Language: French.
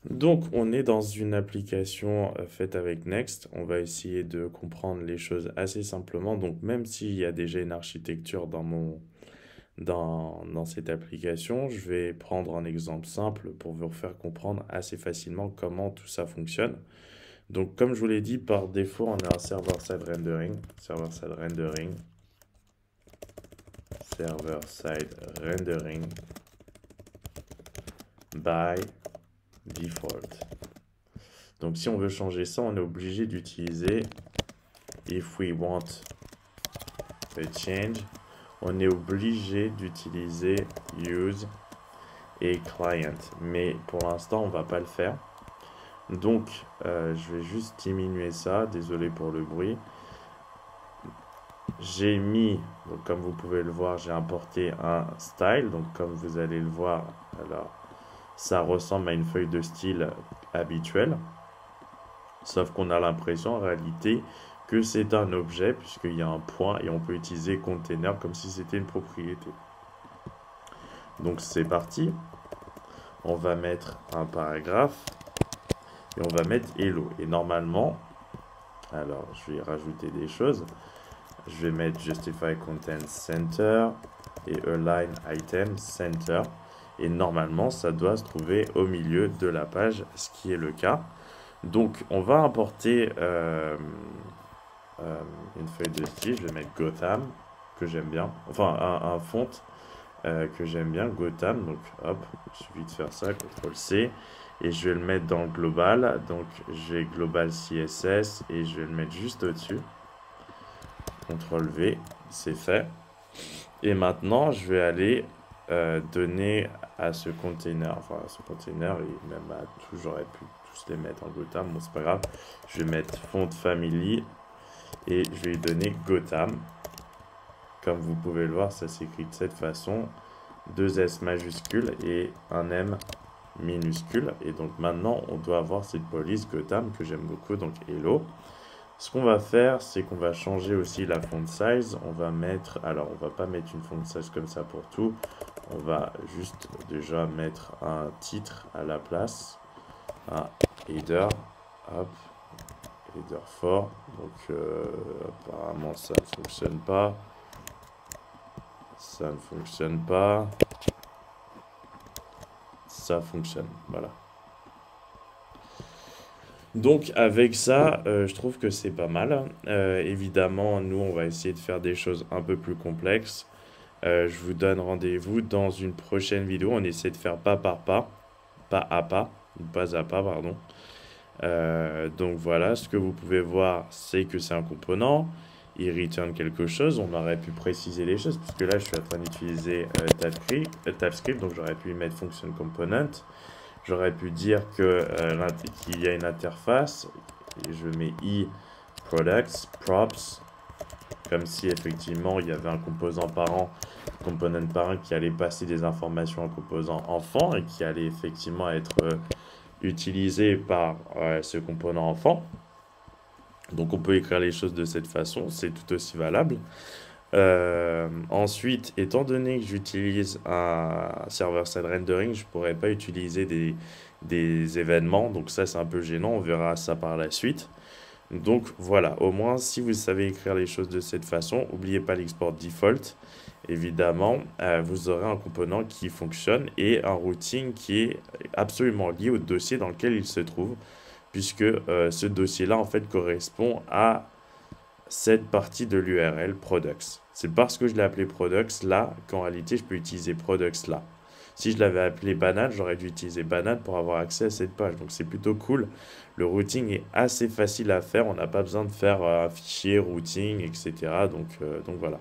Donc, on est dans une application faite avec Next. On va essayer de comprendre les choses assez simplement. Donc, même s'il y a déjà une architecture dans cette application, je vais prendre un exemple simple pour vous faire comprendre assez facilement comment tout ça fonctionne. Donc, comme je vous l'ai dit, par défaut, on a un server-side rendering, server-side rendering, server-side rendering by default. Donc, si on veut changer ça, on est obligé d'utiliser if we want a change, on est obligé d'utiliser use et client. Mais pour l'instant, on va pas le faire. Donc, je vais juste diminuer ça. Désolé pour le bruit. J'ai mis, donc comme vous pouvez le voir, j'ai importé un style. Donc, comme vous allez le voir, alors ça ressemble à une feuille de style habituelle. Sauf qu'on a l'impression en réalité que c'est un objet puisqu'il y a un point et on peut utiliser container comme si c'était une propriété. Donc c'est parti. On va mettre un paragraphe et on va mettre hello. Et normalement, alors je vais rajouter des choses. Je vais mettre justify content center et align item center. Et normalement, ça doit se trouver au milieu de la page, ce qui est le cas. Donc, on va importer une feuille de style. Je vais mettre Gotham, que j'aime bien. Enfin, un font que j'aime bien, Gotham. Donc, hop, il suffit de faire ça, CTRL-C. Et je vais le mettre dans le global. Donc, j'ai global CSS et je vais le mettre juste au-dessus. CTRL-V, c'est fait. Et maintenant, je vais aller donner à ce container, enfin à ce container, et même à tout, j'aurais pu tous les mettre en Gotham, bon c'est pas grave. Je vais mettre font family et je vais lui donner Gotham. Comme vous pouvez le voir, ça s'écrit de cette façon. Deux S majuscules et un M minuscule. Et donc maintenant, on doit avoir cette police Gotham que j'aime beaucoup, donc hello. Ce qu'on va faire, c'est qu'on va changer aussi la font size. On va mettre, alors on va pas mettre une font size comme ça pour tout. On va juste déjà mettre un titre à la place. Un header, hop, header fort. Donc apparemment ça ne fonctionne pas. Ça ne fonctionne pas. Ça fonctionne, voilà. Donc avec ça, je trouve que c'est pas mal. Évidemment, nous, on va essayer de faire des choses un peu plus complexes. Je vous donne rendez-vous dans une prochaine vidéo. On essaie de faire pas à pas, pas à pas, pardon. Donc voilà, ce que vous pouvez voir, c'est que c'est un component. Il return quelque chose. On aurait pu préciser les choses, puisque là, je suis en train d'utiliser TypeScript, donc j'aurais pu y mettre function component. J'aurais pu dire qu'il y a une interface. Et je mets i products, props, comme si effectivement il y avait un composant component parent qui allait passer des informations à un composant enfant et qui allait effectivement être utilisé par ce component enfant. Donc on peut écrire les choses de cette façon, c'est tout aussi valable. Ensuite, étant donné que j'utilise un server-side rendering, je ne pourrais pas utiliser des événements. Donc ça, c'est un peu gênant. On verra ça par la suite. Donc voilà, au moins, si vous savez écrire les choses de cette façon, n'oubliez pas l'export default. Évidemment, vous aurez un component qui fonctionne et un routing qui est absolument lié au dossier dans lequel il se trouve, puisque ce dossier-là, en fait, correspond à cette partie de l'URL products. C'est parce que je l'ai appelé products là qu'en réalité je peux utiliser products là. Si je l'avais appelé banane, j'aurais dû utiliser banane pour avoir accès à cette page. Donc c'est plutôt cool. Le routing est assez facile à faire. On n'a pas besoin de faire un fichier routing, etc. Donc voilà.